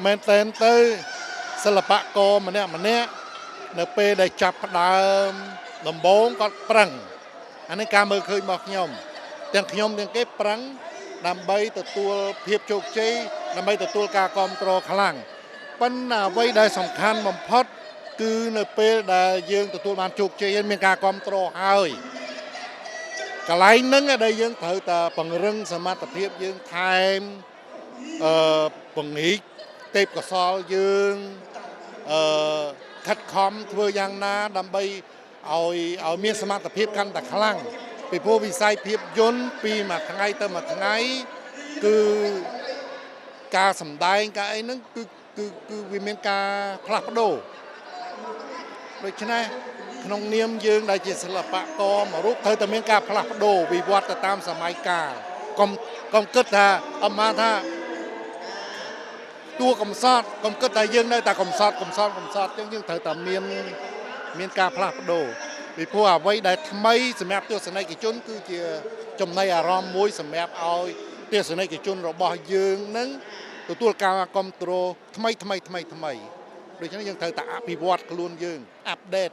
មែនតែនទៅសិល្បករម្នាក់នៅពេលដែលចាប់ផ្ដើមដំបូងគាត់ប្រឹងអានេះការមើលឃើញរបស់ខ្ញុំទាំងខ្ញុំទាំងគេប្រឹងដើម្បីទទួលភាពជោគជ័យដើម្បីទទួលការគ្រប់គ្រងខ្លាំងប៉ុន្តែអ្វីដែលសំខាន់បំផុតគឺនៅពេលដែលយើងទទួលបានជោគជ័យមានការគ្រប់គ្រងហើយកន្លែងហ្នឹងដែលយើងត្រូវតែពង្រឹងសមត្ថភាពយើងថែមពង្រីកទេពកោសល្យយើងខិតខំធ្វើយ៉ាងណាដើម្បីឲ្យមានសមត្ថភាពកាន់តែខ្លាំងពីព្រោះវិស័យភាពយន្តពីមួយថ្ងៃទៅមួយថ្ងៃគឺការសម្ដែងការអីហ្នឹងគឺវាមានការផ្លាស់ប្ដូរដូច្នេះក្នុងនាមយើងដែលជាសិល្បករមួយរូបត្រូវតែមានការផ្លាស់ប្ដូរវិវត្តទៅតាមសម័យកាលកុំគិតថាអមថាតួកំសត់កុំគិតថាយើងនៅតែកំសត់អញ្ចឹងយើងត្រូវតែមានការផ្លាស់ប្ដូរពីព្រោះអ្វីដែលថ្មីសម្រាប់ទស្សនិកជនគឺជាចំណីអារម្មណ៍មួយសម្រាប់ឲ្យទស្សនិកជនរបស់យើងនឹងទទួលការគ្រប់គ្រងថ្មីដូច្នេះយើងត្រូវតែអភិវឌ្ឍខ្លួនយើងអាប់ដេត